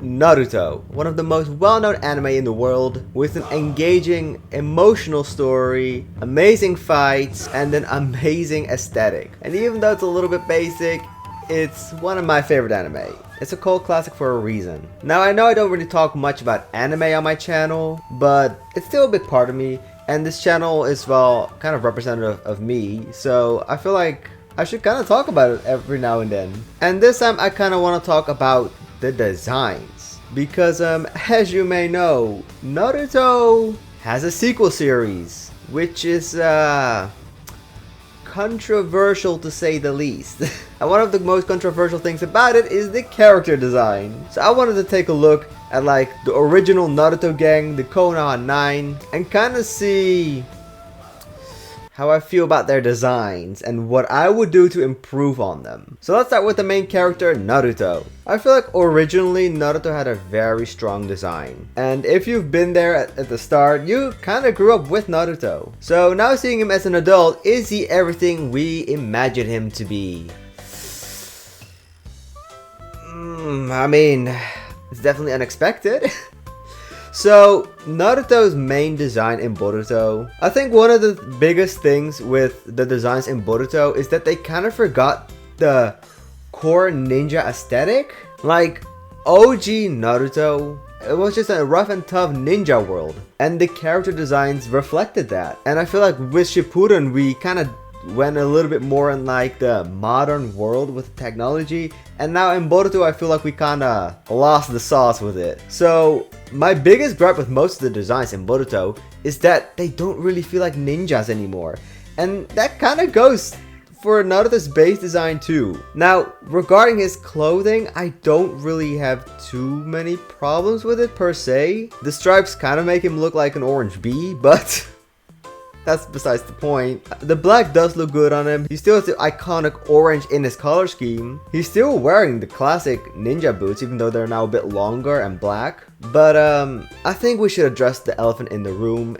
Naruto, one of the most well-known anime in the world, with an engaging, emotional story, amazing fights, and an amazing aesthetic. And even though it's a little bit basic, it's one of my favorite anime. It's a cult classic for a reason. Now I know I don't really talk much about anime on my channel, but it's still a big part of me, and this channel is, well, kind of representative of me, so I feel like I should kind of talk about it every now and then. And this time I kind of want to talk about the designs, because as you may know, Naruto has a sequel series, which is controversial to say the least. And one of the most controversial things about it is the character design. So I wanted to take a look at like the original Naruto gang, the Konoha 9, and kind of see how I feel about their designs and what I would do to improve on them. So let's start with the main character, Naruto. I feel like originally Naruto had a very strong design. And if you've been there at the start, you kind of grew up with Naruto. So now seeing him as an adult, is he everything we imagined him to be? I mean, it's definitely unexpected. So, Naruto's main design in Boruto, I think one of the biggest things with the designs in Boruto is that they kind of forgot the core ninja aesthetic. Like, OG Naruto, it was just a rough and tough ninja world, and the character designs reflected that. And I feel like with Shippuden, we kind of went a little bit more in like the modern world with technology, and now in Boruto I feel like we kinda lost the sauce with it. So my biggest gripe with most of the designs in Boruto is that they don't really feel like ninjas anymore, and that kinda goes for Naruto's base design too. Now regarding his clothing, I don't really have too many problems with it per se. The stripes kinda make him look like an orange bee, but that's besides the point. The black does look good on him. He still has the iconic orange in his color scheme. He's still wearing the classic ninja boots, even though they're now a bit longer and black. But I think we should address the elephant in the room,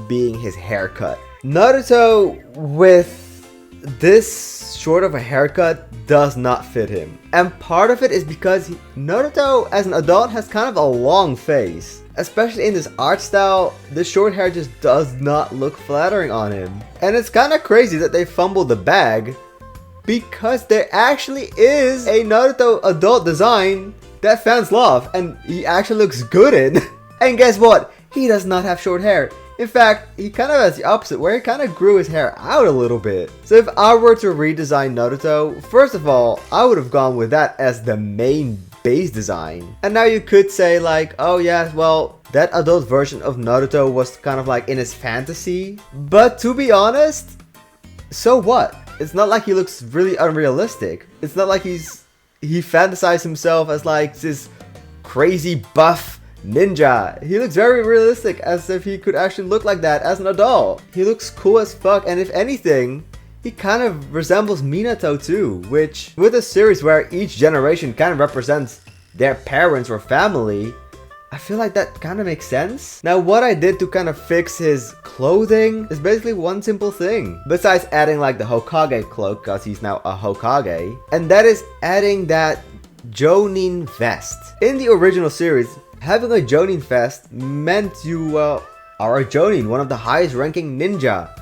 being his haircut. Naruto with this short of a haircut does not fit him. And part of it is because Naruto as an adult has kind of a long face. Especially in this art style, the short hair just does not look flattering on him. And it's kind of crazy that they fumbled the bag, because there actually is a Naruto adult design that fans love and he actually looks good in. And guess what? He does not have short hair. In fact, he kind of has the opposite, where he kind of grew his hair out a little bit. So if I were to redesign Naruto, first of all, I would have gone with that as the main base design. And now you could say like, oh yeah, well, that adult version of Naruto was kind of like in his fantasy. But to be honest, so what? It's not like he looks really unrealistic. It's not like he fantasized himself as like this crazy buff ninja. He looks very realistic, as if he could actually look like that as an adult. He looks cool as fuck, and if anything, he kind of resembles Minato too, which with a series where each generation kind of represents their parents or family, I feel like that kind of makes sense. Now what I did to kind of fix his clothing is basically one simple thing, besides adding like the Hokage cloak, because he's now a Hokage, and that is adding that Jonin vest. In the original series, having a Jonin vest meant you are a Jonin, one of the highest ranking ninja.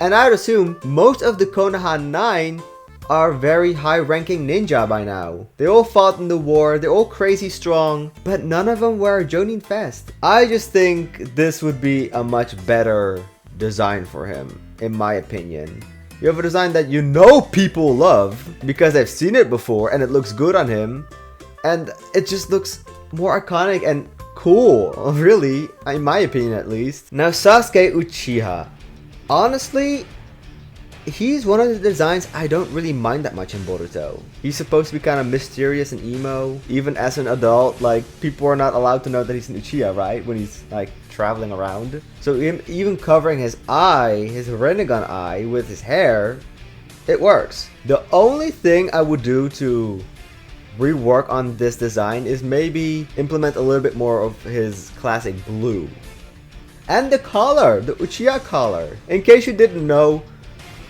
And I'd assume most of the Konoha 9 are very high ranking ninja by now. They all fought in the war, they're all crazy strong, but none of them wear a Jonin vest. I just think this would be a much better design for him, in my opinion. You have a design that you know people love, because they've seen it before and it looks good on him. And it just looks more iconic and cool, really, in my opinion at least. Now Sasuke Uchiha. Honestly, he's one of the designs I don't really mind that much in Boruto. He's supposed to be kind of mysterious and emo. Even as an adult, like, people are not allowed to know that he's an Uchiha, right? When he's like traveling around. So even covering his eye, his Rinnegan eye, with his hair, it works. The only thing I would do to rework on this design is maybe implement a little bit more of his classic blue. And the collar, the Uchiha collar. In case you didn't know,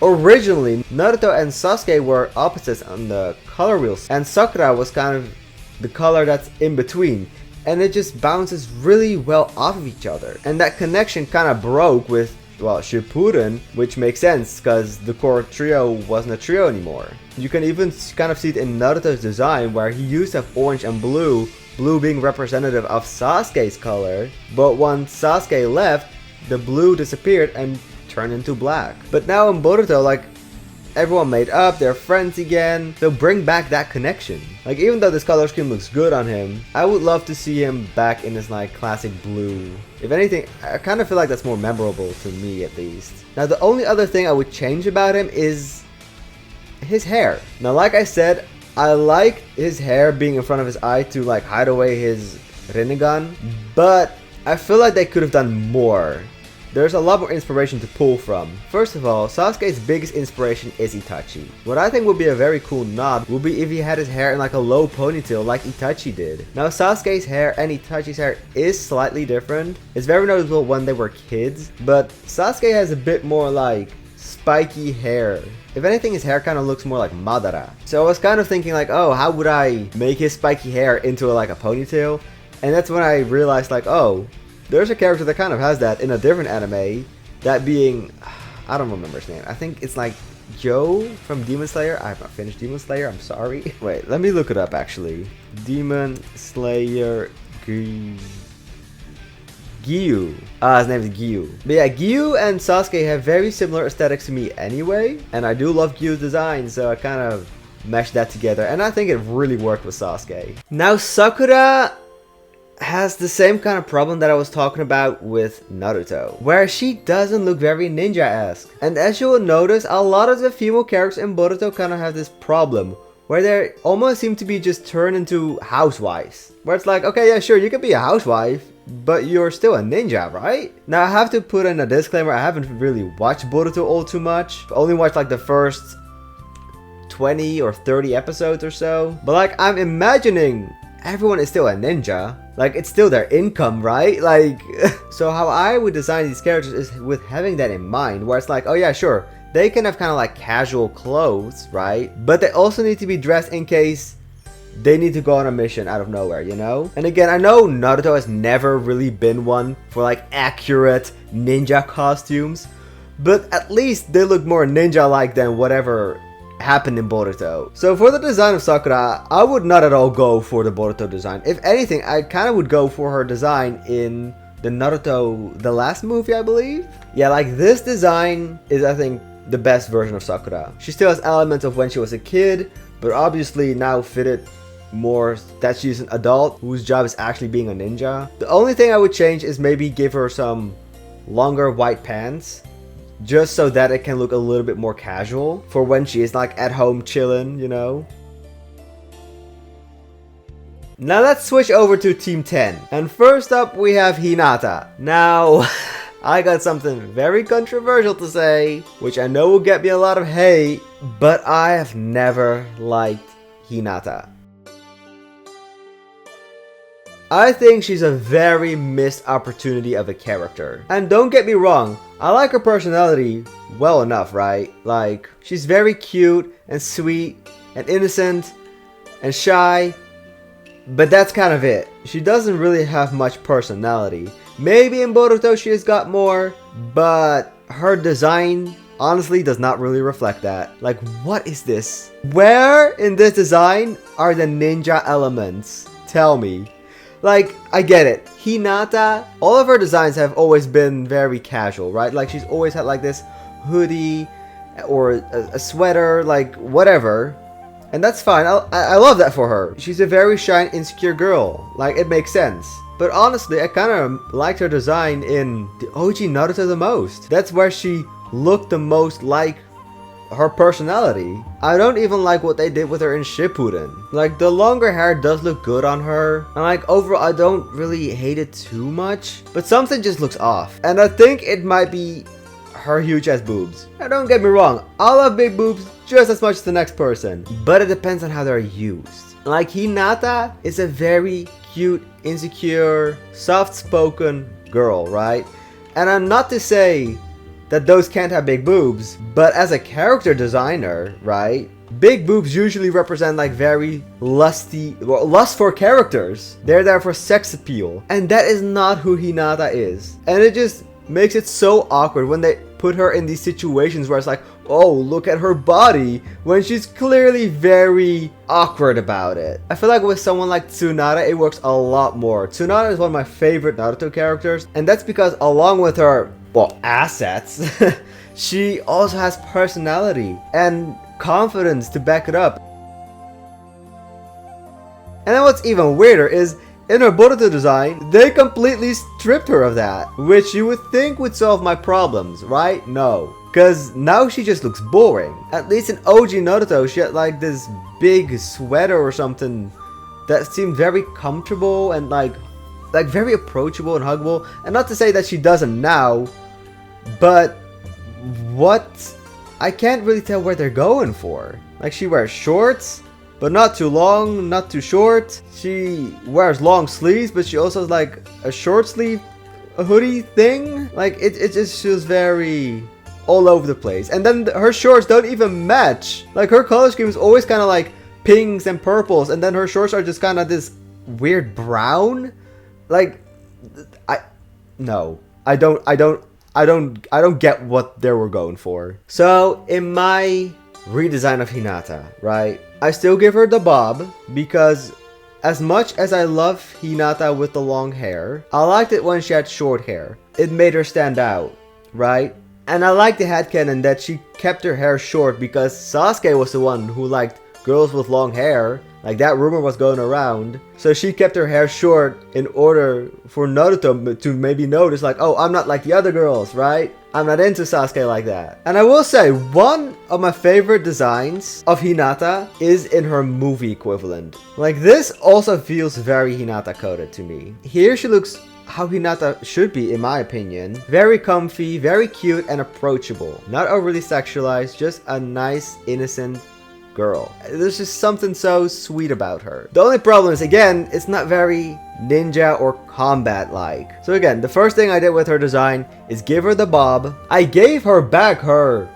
originally Naruto and Sasuke were opposites on the color wheels, and Sakura was kind of the color that's in between. and it just bounces really well off of each other. And that connection kind of broke with, well, Shippuden, which makes sense because the core trio wasn't a trio anymore. You can even kind of see it in Naruto's design where he used to have orange and blue, blue being representative of Sasuke's color, but once Sasuke left, the blue disappeared and turned into black. But now in Boruto, like, everyone made up, they're friends again, they'll bring back that connection. Like, even though this color scheme looks good on him, I would love to see him back in his like classic blue. If anything, I kind of feel like that's more memorable to me at least. Now the only other thing I would change about him is his hair. Now like I said, I like his hair being in front of his eye to like hide away his Rinnegan, but I feel like they could have done more. There's a lot more inspiration to pull from. First of all, Sasuke's biggest inspiration is Itachi. What I think would be a very cool nod would be if he had his hair in like a low ponytail like Itachi did. Now Sasuke's hair and Itachi's hair is slightly different. It's very noticeable when they were kids, but Sasuke has a bit more like spiky hair. If anything, his hair kind of looks more like Madara. So I was kind of thinking like, oh, how would I make his spiky hair into like a ponytail? And that's when I realized like, oh, there's a character that kind of has that in a different anime, that being, I don't remember his name. I think it's like Joe from Demon Slayer. I have not finished Demon Slayer, I'm sorry. Wait, let me look it up actually. Demon Slayer Gyu. His name is Gyu. But yeah, Gyu and Sasuke have very similar aesthetics to me anyway, and I do love Gyu's design, so I kind of meshed that together, and I think it really worked with Sasuke. Now Sakura has the same kind of problem that I was talking about with Naruto, where she doesn't look very ninja-esque. And as you will notice, a lot of the female characters in Boruto kind of have this problem, where they almost seem to be just turned into housewives. Where it's like, okay, yeah, sure, you can be a housewife, but you're still a ninja, right? Now I have to put in a disclaimer, I haven't really watched Boruto all too much. I only watched like the first 20 or 30 episodes or so. But like, I'm imagining everyone is still a ninja. Like, it's still their income, right? Like, so how I would design these characters is with having that in mind, where it's like, oh yeah, sure, they can have kind of like casual clothes, right? But they also need to be dressed in case they need to go on a mission out of nowhere, you know? And again, I know Naruto has never really been one for like accurate ninja costumes, but at least they look more ninja-like than whatever happened in Boruto. So for the design of Sakura, I would not at all go for the Boruto design. If anything, I kind of would go for her design in the Naruto, the last movie, I believe. Yeah, like this design is, I think, the best version of Sakura. She still has elements of when she was a kid, but obviously now fitted more that she's an adult whose job is actually being a ninja. The only thing I would change is maybe give her some longer white pants, just so that it can look a little bit more casual for when she is like at home chilling, you know. Now let's switch over to Team 10. And first up we have Hinata. Now, I got something very controversial to say, which I know will get me a lot of hate, but I have never liked Hinata. I think she's a very missed opportunity of a character. And don't get me wrong, I like her personality well enough, right? Like, she's very cute and sweet and innocent and shy, but that's kind of it. She doesn't really have much personality. Maybe in Boruto she has got more, but her design honestly does not really reflect that. Like, what is this? Where in this design are the ninja elements? Tell me. Like, I get it. Hinata, all of her designs have always been very casual, right? Like, she's always had like this hoodie or a sweater, like whatever. And that's fine. I love that for her. She's a very shy and insecure girl. Like, it makes sense. But honestly, I kind of liked her design in the OG Naruto the most. That's where she looked the most like her personality. I don't even like what they did with her in Shippuden. Like, the longer hair does look good on her, and like overall I don't really hate it too much, but something just looks off. And I think it might be her huge ass boobs. Now don't get me wrong, I love big boobs just as much as the next person, but it depends on how they're used. Like, Hinata is a very cute, insecure, soft-spoken girl, right? And I'm not to say that those can't have big boobs, but as a character designer, right, big boobs usually represent like very lustful characters. They're there for sex appeal. And that is not who Hinata is. And it just makes it so awkward when they put her in these situations where it's like, oh, look at her body, when she's clearly very awkward about it. I feel like with someone like Tsunade, it works a lot more. Tsunade is one of my favorite Naruto characters, and that's because along with her, well, assets, she also has personality and confidence to back it up. And then what's even weirder is, in her Boruto design, they completely stripped her of that, which you would think would solve my problems, right? No. Because now she just looks boring. At least in OG Naruto, she had like this big sweater or something that seemed very comfortable and like very approachable and huggable. And not to say that she doesn't now, but I can't really tell where they're going for. Like, she wears shorts, but not too long, not too short. She wears long sleeves, but she also has like a short sleeve hoodie thing. Like, it just feels very all over the place. And then her shorts don't even match. Like, her color scheme is always kind of like pinks and purples, and then her shorts are just kind of this weird brown. Like, I don't get what they were going for. So in my redesign of Hinata, right, I still give her the bob, because as much as I love Hinata with the long hair, I liked it when she had short hair. It made her stand out, right? And I like the headcanon that she kept her hair short because Sasuke was the one who liked girls with long hair. Like, that rumor was going around. So she kept her hair short in order for Naruto to maybe notice, like, oh, I'm not like the other girls, right? I'm not into Sasuke like that. And I will say, one of my favorite designs of Hinata is in her movie equivalent. Like, this also feels very Hinata coded to me. Here she looks how Hinata should be, in my opinion. Very comfy, very cute and approachable. Not overly sexualized, just a nice, innocent girl. There's just something so sweet about her. The only problem is, again, it's not very ninja or combat like. So again, the first thing I did with her design is give her the bob. I gave her back her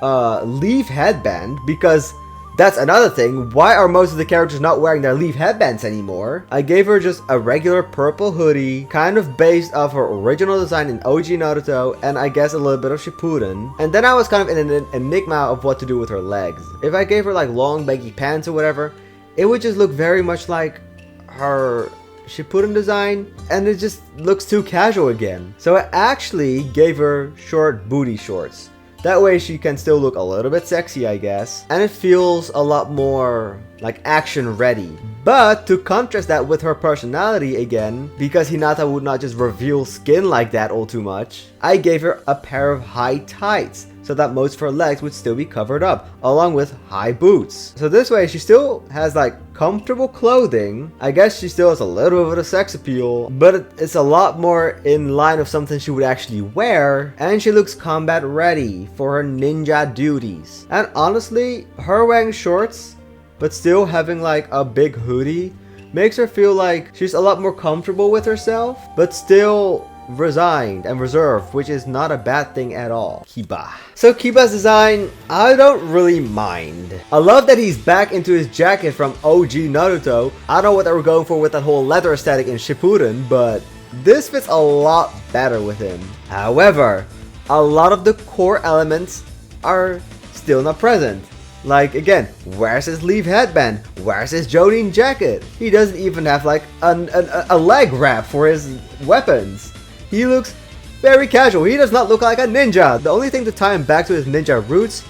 leaf headband, because that's another thing. Why are most of the characters not wearing their leaf headbands anymore? I gave her just a regular purple hoodie, kind of based off her original design in OG Naruto, and I guess a little bit of Shippuden. And then I was kind of in an enigma of what to do with her legs. If I gave her like long baggy pants or whatever, it would just look very much like her Shippuden design, and it just looks too casual again. So I actually gave her short booty shorts. That way she can still look a little bit sexy, I guess. And it feels a lot more like action ready. But to contrast that with her personality again, because Hinata would not just reveal skin like that all too much, I gave her a pair of high tights, so that most of her legs would still be covered up, along with high boots. So this way she still has like comfortable clothing. I guess she still has a little bit of a sex appeal, but it's a lot more in line of something she would actually wear, and she looks combat ready for her ninja duties. And honestly, her wearing shorts but still having like a big hoodie makes her feel like she's a lot more comfortable with herself, but still resigned and reserved, which is not a bad thing at all. Kiba. So Kiba's design, I don't really mind. I love that he's back into his jacket from OG Naruto. I don't know what they were going for with that whole leather aesthetic in Shippuden, but this fits a lot better with him. However, a lot of the core elements are still not present. Like, again, where's his leaf headband? Where's his Jonin jacket? He doesn't even have like a leg wrap for his weapons. He looks very casual. He does not look like a ninja. The only thing to tie him back to his ninja roots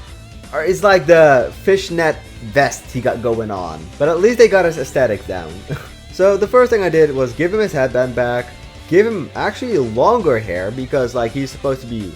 is like the fishnet vest he got going on. But at least they got his aesthetic down. So the first thing I did was give him his headband back. Give him actually longer hair, because like he's supposed to be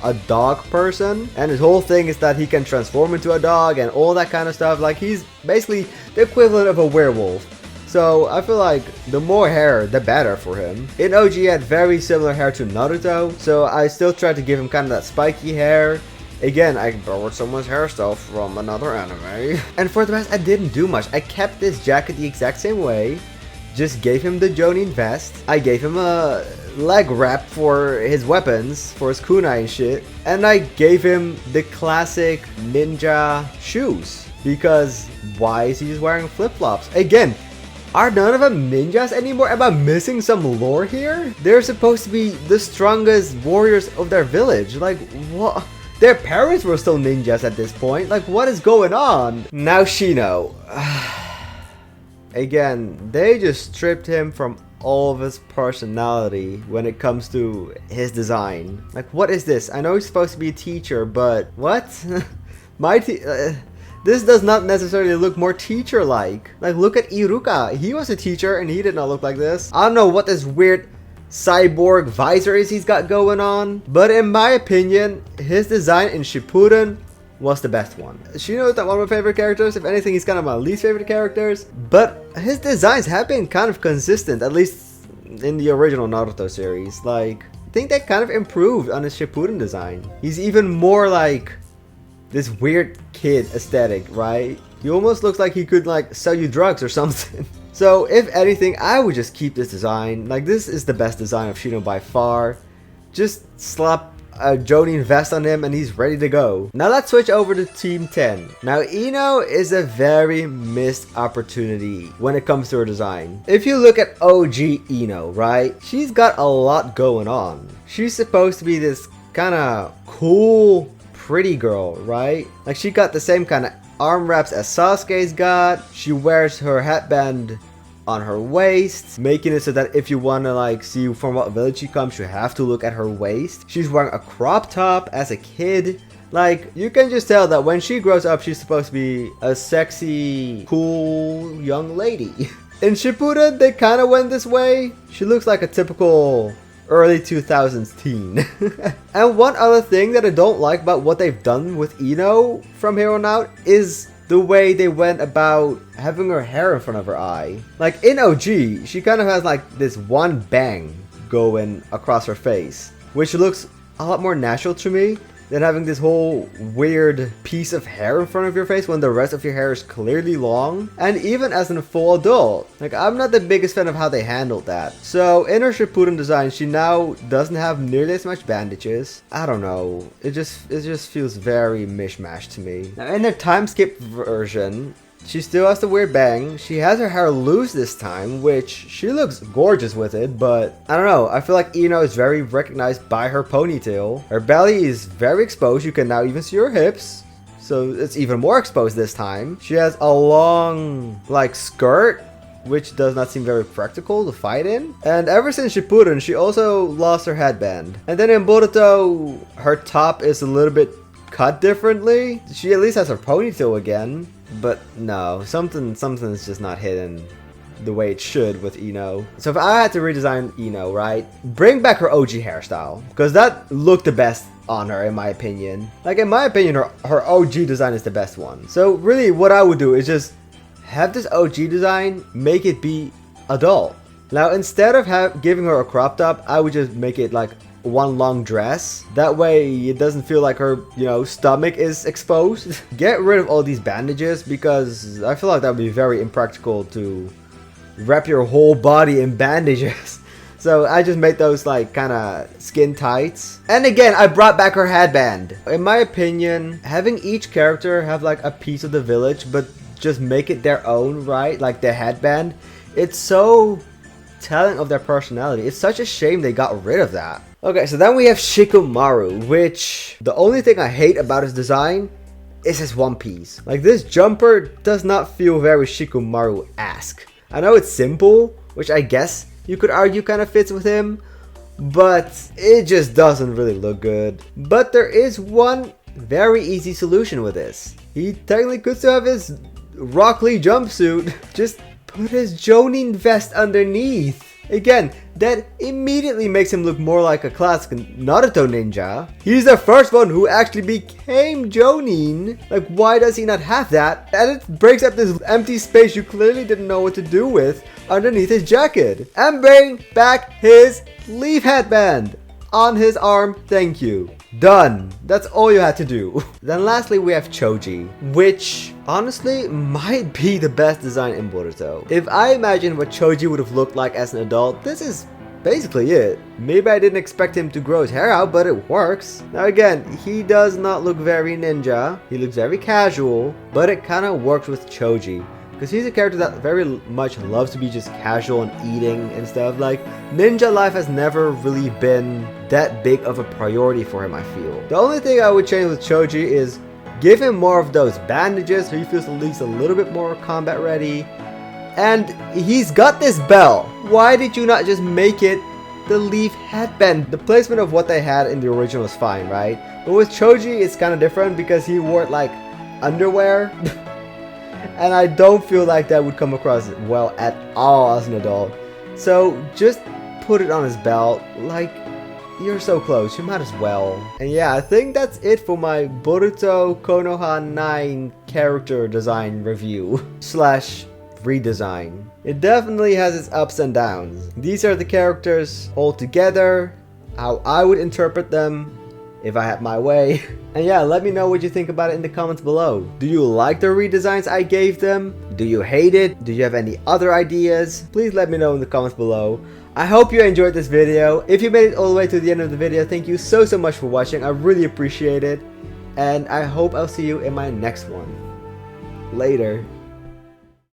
a dog person, and his whole thing is that he can transform into a dog and all that kind of stuff. Like, he's basically the equivalent of a werewolf. So I feel like the more hair, the better for him. In OG, he had very similar hair to Naruto, so I still tried to give him kind of that spiky hair. Again, I borrowed someone's hairstyle from another anime. And for the rest, I didn't do much. I kept this jacket the exact same way. Just gave him the Jonin vest. I gave him a leg wrap for his weapons, for his kunai and shit. And I gave him the classic ninja shoes. Because why is he just wearing flip-flops? Again, are none of them ninjas anymore? Am I missing some lore here? They're supposed to be the strongest warriors of their village. Like, what? Their parents were still ninjas at this point. Like, what is going on? Now Shino. Again, they just stripped him from all of his personality when it comes to his design. Like, what is this? I know he's supposed to be a teacher, but what? This does not necessarily look more teacher-like. Like, look at Iruka. He was a teacher and he did not look like this. I don't know what this weird cyborg visor is he's got going on, but in my opinion, his design in Shippuden was the best one. Shino is not one of my favorite characters. If anything, he's kind of my least favorite characters, but his designs have been kind of consistent, at least in the original Naruto series. Like, I think they kind of improved on his Shippuden design. He's even more like this weird kid aesthetic, right? He almost looks like he could like sell you drugs or something. So if anything, I would just keep this design. Like, this is the best design of Shino by far. Just slap a Jonin vest on him and he's ready to go. Now let's switch over to Team 10. Now Ino is a very missed opportunity when it comes to her design. If you look at OG Ino, right? She's got a lot going on. She's supposed to be this kind of cool, pretty girl, right? Like, she got the same kind of arm wraps as Sasuke's got. She wears her headband on her waist, making it so that if you want to like see from what village she comes, you have to look at her waist. She's wearing a crop top as a kid. Like, you can just tell that when she grows up, she's supposed to be a sexy, cool young lady. In Shippuden, they kind of went this way. She looks like a typical early 2000s teen. And one other thing that I don't like about what they've done with Ino from here on out is the way they went about having her hair in front of her eye. Like, in OG, she kind of has like this one bang going across her face, which looks a lot more natural to me than having this whole weird piece of hair in front of your face when the rest of your hair is clearly long. And even as a full adult, like, I'm not the biggest fan of how they handled that. So in her Shippuden design, she now doesn't have nearly as much bandages. I don't know, it just feels very mishmash to me. Now in the time skip version, she still has the weird bang. She has her hair loose this time, which she looks gorgeous with it, but I don't know. I feel like Ino is very recognized by her ponytail. Her belly is very exposed. You can now even see her hips, so it's even more exposed this time. She has a long, like, skirt, which does not seem very practical to fight in. And ever since Shippuden, she also lost her headband. And then in Boruto, her top is a little bit cut differently. She at least has her ponytail again. But no, something's just not hidden the way it should with Ino. So if I had to redesign Ino, right, bring back her OG hairstyle, because that looked the best on her in my opinion. Like, in my opinion, her OG design is the best one. So really what I would do is just have this OG design, make it be adult. Now instead of giving her a crop top, I would just make it like one long dress. That way it doesn't feel like her, you know, stomach is exposed. Get rid of all these bandages, because I feel like that would be very impractical to wrap your whole body in bandages. So I just made those like kind of skin tights. And again, I brought back her headband. In my opinion, having each character have like a piece of the village, but just make it their own, right? Like the headband, it's so telling of their personality. It's such a shame they got rid of that. Okay, so then we have Shikamaru, which the only thing I hate about his design is his one piece. Like, this jumper does not feel very Shikamaru-esque. I know it's simple, which I guess you could argue kind of fits with him, but it just doesn't really look good. But there is one very easy solution with this. He technically could still have his Rock Lee jumpsuit. Just put his Jonin vest underneath. Again, that immediately makes him look more like a classic Naruto ninja. He's the first one who actually became Jonin. Like, why does he not have that? And it breaks up this empty space you clearly didn't know what to do with underneath his jacket. And bring back his leaf headband on his arm. Thank you. Done. That's all you had to do. Then lastly, we have Choji, which honestly might be the best design in Boruto. If I imagine what Choji would have looked like as an adult, this is basically it. Maybe I didn't expect him to grow his hair out, but it works. Now again, he does not look very ninja. He looks very casual, but it kind of works with Choji. Because he's a character that very much loves to be just casual and eating and stuff. Like, ninja life has never really been that big of a priority for him, I feel. The only thing I would change with Choji is give him more of those bandages so he feels at least a little bit more combat ready. And he's got this bell. Why did you not just make it the leaf headband? The placement of what they had in the original is fine, right? But with Choji, it's kind of different because he wore it like underwear. And I don't feel like that would come across well at all as an adult. So just put it on his belt. Like, you're so close, you might as well. And yeah, I think that's it for my Boruto Konoha 9 character design review slash redesign. It definitely has its ups and downs. These are the characters all together, how I would interpret them if I had my way. And yeah, let me know what you think about it in the comments below. Do you like the redesigns I gave them? Do you hate it? Do you have any other ideas? Please let me know in the comments below. I hope you enjoyed this video. If you made it all the way to the end of the video, thank you so much for watching. I really appreciate it. And I hope I'll see you in my next one. Later.